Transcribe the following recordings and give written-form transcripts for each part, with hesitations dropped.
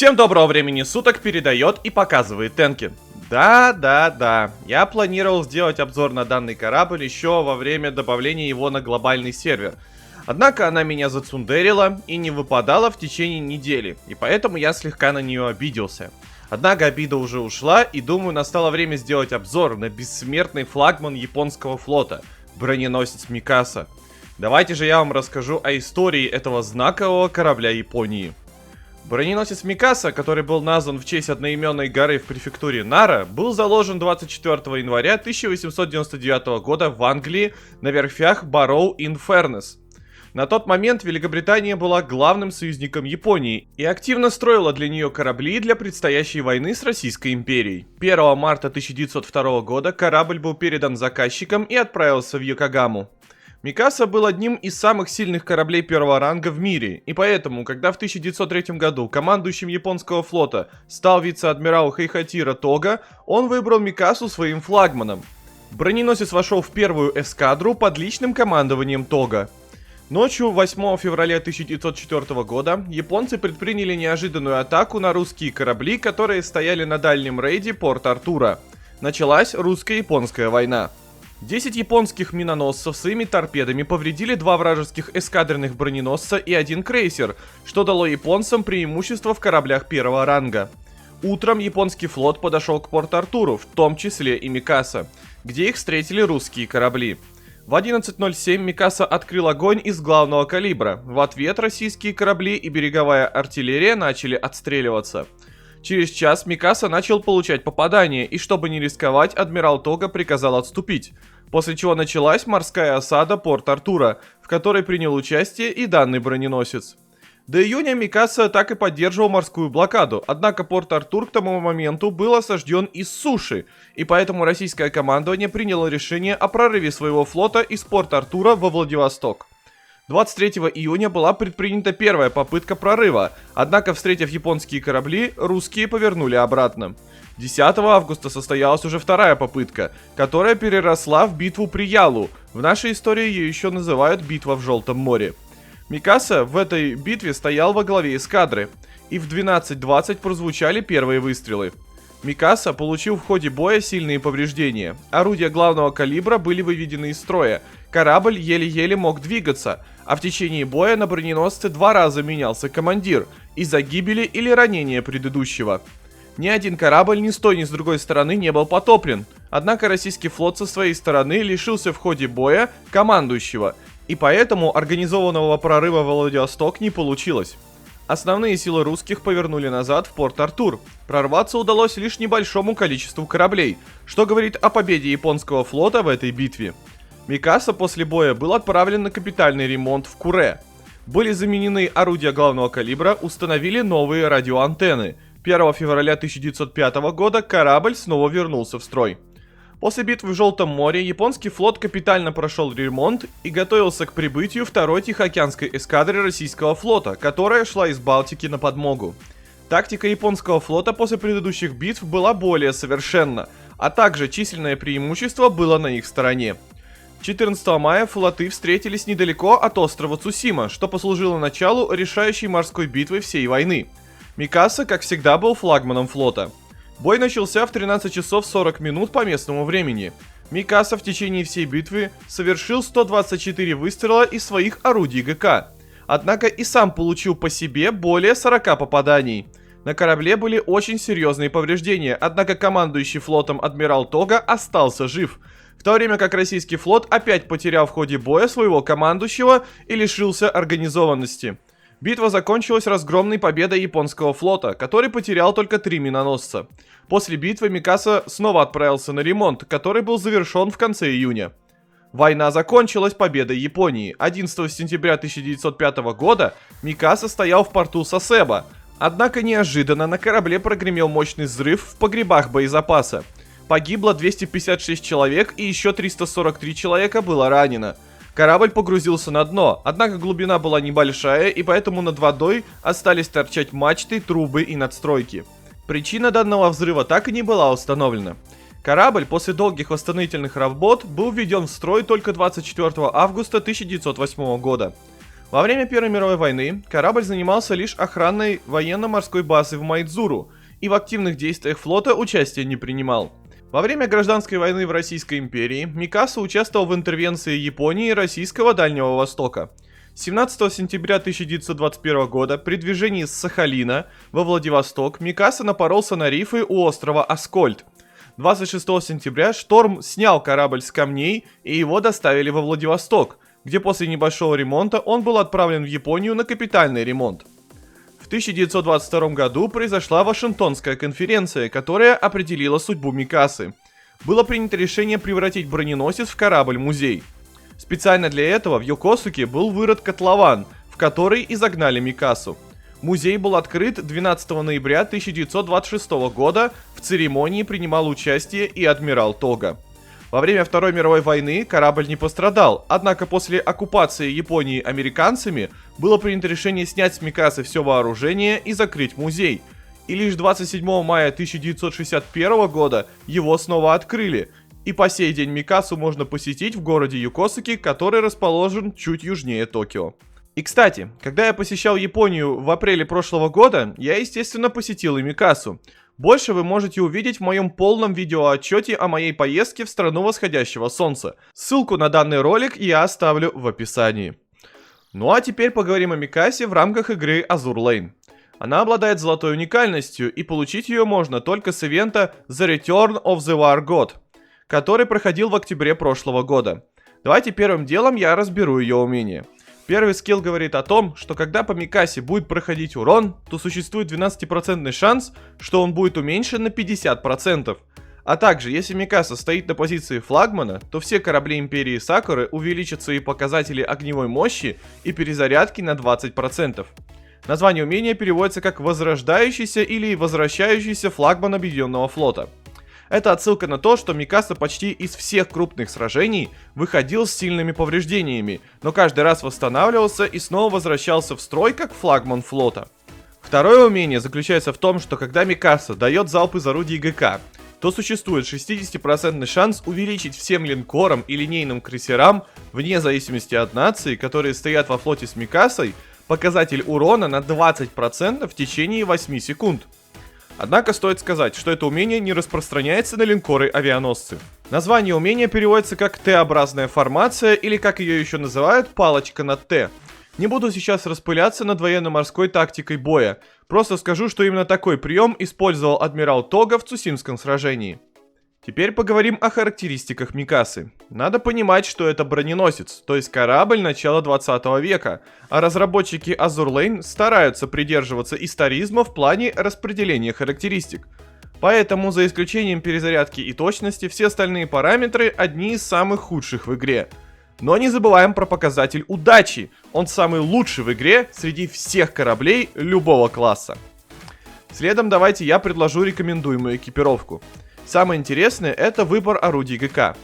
Всем доброго времени суток передает и показывает Тенки. Да, я планировал сделать обзор на данный корабль еще во время добавления его на глобальный сервер. Однако она меня зацундерила и не выпадала в течение недели, и поэтому я слегка на нее обиделся. Однако обида уже ушла, и думаю, настало время сделать обзор на бессмертный флагман японского флота, броненосец Микаса. Давайте же я вам расскажу о истории этого знакового корабля Японии. Броненосец Микаса, который был назван в честь одноименной горы в префектуре Нара, был заложен 24 января 1899 года в Англии на верфях Барроу-ин-Фернес. На тот момент Великобритания была главным союзником Японии и активно строила для нее корабли для предстоящей войны с Российской империей. 1 марта 1902 года корабль был передан заказчикам и отправился в Йокогаму. Микаса был одним из самых сильных кораблей первого ранга в мире, и поэтому, когда в 1903 году командующим японского флота стал вице-адмирал Хейхатира Тога, он выбрал Микасу своим флагманом. Броненосец вошел в первую эскадру под личным командованием Тога. Ночью 8 февраля 1904 года японцы предприняли неожиданную атаку на русские корабли, которые стояли на дальнем рейде Порт-Артура. Началась русско-японская война. 10 японских миноносцев своими торпедами повредили 2 вражеских эскадренных броненосца и 1 крейсер, что дало японцам преимущество в кораблях первого ранга. Утром японский флот подошел к Порт-Артуру, в том числе и Микаса, где их встретили русские корабли. В 11:07 Микаса открыл огонь из главного калибра. В ответ российские корабли и береговая артиллерия начали отстреливаться. Через час Микаса начал получать попадания, и чтобы не рисковать, адмирал Тога приказал отступить, после чего началась морская осада Порт-Артура, в которой принял участие и данный броненосец. До июня Микаса так и поддерживал морскую блокаду, однако Порт-Артур к тому моменту был осажден из суши, и поэтому российское командование приняло решение о прорыве своего флота из Порт-Артура во Владивосток. 23 июня была предпринята первая попытка прорыва, однако, встретив японские корабли, русские повернули обратно. 10 августа состоялась уже вторая попытка, которая переросла в битву при Ялу. В нашей истории ее еще называют «Битва в Желтом море». Микаса в этой битве стоял во главе эскадры, и в 12:20 прозвучали первые выстрелы. Микаса получил в ходе боя сильные повреждения. Орудия главного калибра были выведены из строя. Корабль еле-еле мог двигаться, а в течение боя на броненосце 2 раза менялся командир из-за гибели или ранения предыдущего. Ни один корабль ни с той, ни с другой стороны не был потоплен. Однако российский флот со своей стороны лишился в ходе боя командующего, и поэтому организованного прорыва в Владивосток не получилось. Основные силы русских повернули назад в Порт-Артур. Прорваться удалось лишь небольшому количеству кораблей, что говорит о победе японского флота в этой битве. Микаса после боя был отправлен на капитальный ремонт в Куре. Были заменены орудия главного калибра, установили новые радиоантенны. 1 февраля 1905 года корабль снова вернулся в строй. После битвы в Желтом море японский флот капитально прошел ремонт и готовился к прибытию второй Тихоокеанской эскадры российского флота, которая шла из Балтики на подмогу. Тактика японского флота после предыдущих битв была более совершенна, а также численное преимущество было на их стороне. 14 мая флоты встретились недалеко от острова Цусима, что послужило началу решающей морской битвы всей войны. Микаса, как всегда, был флагманом флота. Бой начался в 13 часов 40 минут по местному времени. Микаса в течение всей битвы совершил 124 выстрела из своих орудий ГК. Однако и сам получил по себе более 40 попаданий. На корабле были очень серьезные повреждения, однако командующий флотом адмирал Тога остался жив, в то время как российский флот опять потерял в ходе боя своего командующего и лишился организованности. Битва закончилась разгромной победой японского флота, который потерял только 3 миноносца. После битвы Микаса снова отправился на ремонт, который был завершен в конце июня. Война закончилась победой Японии. 11 сентября 1905 года Микаса стоял в порту Сасеба. Однако неожиданно на корабле прогремел мощный взрыв в погребах боезапаса. Погибло 256 человек и еще 343 человека было ранено. Корабль погрузился на дно, однако глубина была небольшая, и поэтому над водой остались торчать мачты, трубы и надстройки. Причина данного взрыва так и не была установлена. Корабль после долгих восстановительных работ был введен в строй только 24 августа 1908 года. Во время Первой мировой войны корабль занимался лишь охраной военно-морской базы в Майдзуру и в активных действиях флота участия не принимал. Во время гражданской войны в Российской империи Микаса участвовал в интервенции Японии и российского Дальнего Востока. 17 сентября 1921 года при движении с Сахалина во Владивосток Микаса напоролся на рифы у острова Аскольд. 26 сентября шторм снял корабль с камней и его доставили во Владивосток, где после небольшого ремонта он был отправлен в Японию на капитальный ремонт. В 1922 году произошла Вашингтонская конференция, которая определила судьбу Микасы. Было принято решение превратить броненосец в корабль-музей. Специально для этого в Йокосуке был вырыт котлован, в который и загнали Микасу. Музей был открыт 12 ноября 1926 года, в церемонии принимал участие и адмирал Тога. Во время Второй мировой войны корабль не пострадал, однако после оккупации Японии американцами было принято решение снять с Микасы все вооружение и закрыть музей. И лишь 27 мая 1961 года его снова открыли, и по сей день Микасу можно посетить в городе Йокосуки, который расположен чуть южнее Токио. И кстати, когда я посещал Японию в апреле прошлого года, я естественно посетил и Микасу. Больше вы можете увидеть в моем полном видеоотчете о моей поездке в страну восходящего солнца. Ссылку на данный ролик я оставлю в описании. Ну а теперь поговорим о Микасе в рамках игры Azur Lane. Она обладает золотой уникальностью, и получить ее можно только с ивента The Return of the War God, который проходил в октябре прошлого года. Давайте первым делом я разберу ее умение. Первый скилл говорит о том, что когда по Микасе будет проходить урон, то существует 12% шанс, что он будет уменьшен на 50%. А также, если Микаса стоит на позиции флагмана, то все корабли Империи Сакуры увеличат свои показатели огневой мощи и перезарядки на 20%. Название умения переводится как «возрождающийся» или «возвращающийся флагман Объединенного флота». Это отсылка на то, что Микаса почти из всех крупных сражений выходил с сильными повреждениями, но каждый раз восстанавливался и снова возвращался в строй как флагман флота. Второе умение заключается в том, что когда Микаса дает залп из орудий ГК, то существует 60% шанс увеличить всем линкорам и линейным крейсерам, вне зависимости от нации, которые стоят во флоте с Микасой, показатель урона на 20% в течение 8 секунд. Однако стоит сказать, что это умение не распространяется на линкоры-авианосцы. Название умения переводится как Т-образная формация, или как ее еще называют, палочка на Т. Не буду сейчас распыляться над военно-морской тактикой боя, просто скажу, что именно такой прием использовал адмирал Тога в Цусимском сражении. Теперь поговорим о характеристиках Микасы. Надо понимать, что это броненосец, то есть корабль начала 20 века, а разработчики Azur Lane стараются придерживаться историзма в плане распределения характеристик. Поэтому, за исключением перезарядки и точности, все остальные параметры одни из самых худших в игре. Но не забываем про показатель удачи, он самый лучший в игре среди всех кораблей любого класса. Следом давайте я предложу рекомендуемую экипировку. Самое интересное — это выбор орудий ГК.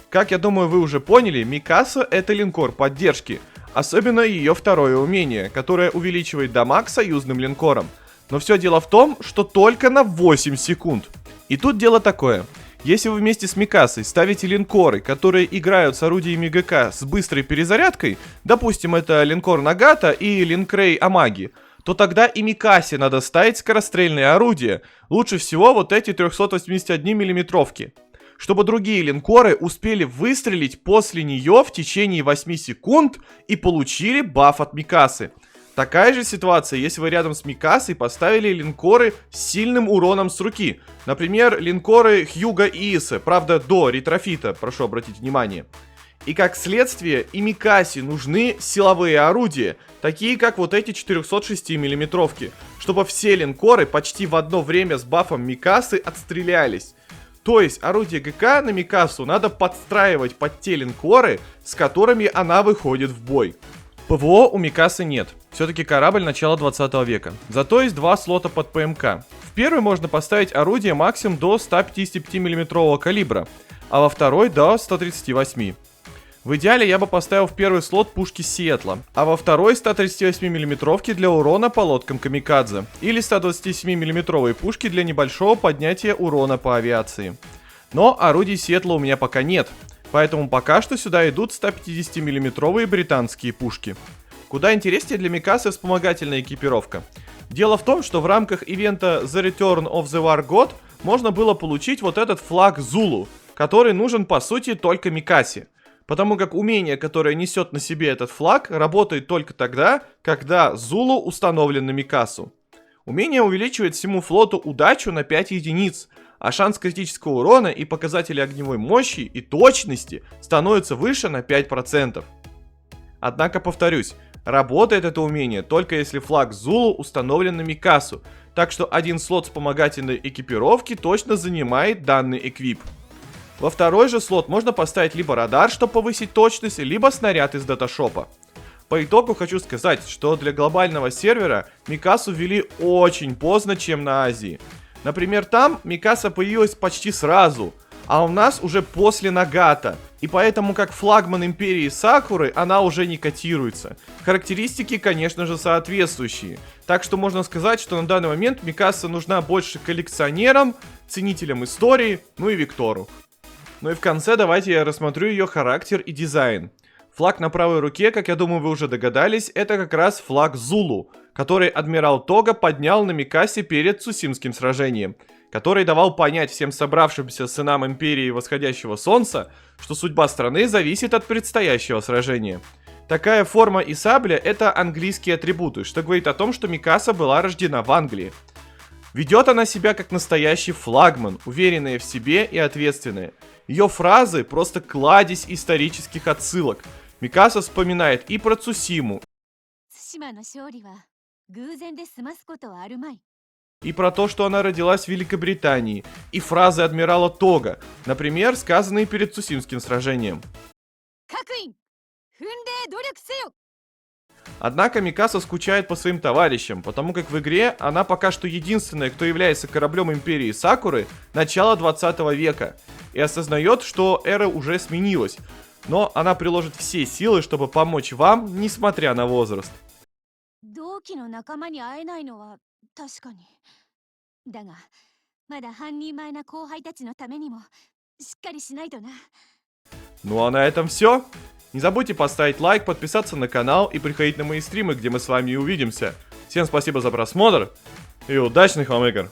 Как я думаю, вы уже поняли, Микаса — это линкор поддержки, особенно ее второе умение, которое увеличивает дамаг союзным линкорам. Но все дело в том, что только на 8 секунд. И тут дело такое. Если вы вместе с Микасой ставите линкоры, которые играют с орудиями ГК с быстрой перезарядкой, допустим, это линкор Нагата и линкрей Амаги, то тогда и Микасе надо ставить скорострельные орудия, лучше всего вот эти 381 миллиметровки, чтобы другие линкоры успели выстрелить после нее в течение 8 секунд и получили баф от Микасы. Такая же ситуация, если вы рядом с Микасой поставили линкоры с сильным уроном с руки, например, линкоры Хьюга и Исе, правда до ретрофита, прошу обратить внимание. И как следствие, и Микасе нужны силовые орудия, такие как вот эти 406 миллиметровки, чтобы все линкоры почти в одно время с бафом Микасы отстрелялись. То есть орудие ГК на Микасу надо подстраивать под те линкоры, с которыми она выходит в бой. ПВО у Микасы нет, все-таки корабль начала 20 века, зато есть два слота под ПМК. В первый можно поставить орудие максимум до 155 мм калибра, а во второй до 138 мм. В идеале я бы поставил в первый слот пушки Сиэтла, а во второй 138 мм для урона по лодкам Камикадзе, или 127 мм пушки для небольшого поднятия урона по авиации. Но орудий Сиэтла у меня пока нет, поэтому пока что сюда идут 150 мм британские пушки. Куда интереснее для Микасы вспомогательная экипировка. Дело в том, что в рамках ивента The Return of the War God можно было получить вот этот флаг Зулу, который нужен по сути только Микасе. Потому как умение, которое несет на себе этот флаг, работает только тогда, когда Зулу установлен на Микасу. Умение увеличивает всему флоту удачу на 5 единиц, а шанс критического урона и показатели огневой мощи и точности становятся выше на 5%. Однако, повторюсь, работает это умение только если флаг Зулу установлен на Микасу, так что один слот вспомогательной экипировки точно занимает данный эквип. Во второй же слот можно поставить либо радар, чтобы повысить точность, либо снаряд из даташопа. По итогу хочу сказать, что для глобального сервера Микасу ввели очень поздно, чем на Азии. Например, там Микаса появилась почти сразу, а у нас уже после Нагата. И поэтому как флагман Империи Сакуры она уже не котируется. Характеристики, конечно же, соответствующие. Так что можно сказать, что на данный момент Микаса нужна больше коллекционерам, ценителям истории, ну и Виктору. Ну и в конце давайте я рассмотрю ее характер и дизайн. Флаг на правой руке, как я думаю вы уже догадались, это как раз флаг Зулу, который адмирал Тога поднял на Микасе перед Цусимским сражением, который давал понять всем собравшимся сынам Империи Восходящего Солнца, что судьба страны зависит от предстоящего сражения. Такая форма и сабля — это английские атрибуты, что говорит о том, что Микаса была рождена в Англии. Ведет она себя как настоящий флагман, уверенная в себе и ответственная. Ее фразы просто кладезь исторических отсылок. Микаса вспоминает и про Цусиму, и про то, что она родилась в Великобритании, и фразы адмирала Тога, например, сказанные перед Цусимским сражением. Однако Микаса скучает по своим товарищам, потому как в игре она пока что единственная, кто является кораблем Империи Сакуры начала 20 века, и осознает, что эра уже сменилась, но она приложит все силы, чтобы помочь вам, несмотря на возраст. Ну а на этом все. Не забудьте поставить лайк, подписаться на канал и приходить на мои стримы, где мы с вами увидимся. Всем спасибо за просмотр и удачных вам игр!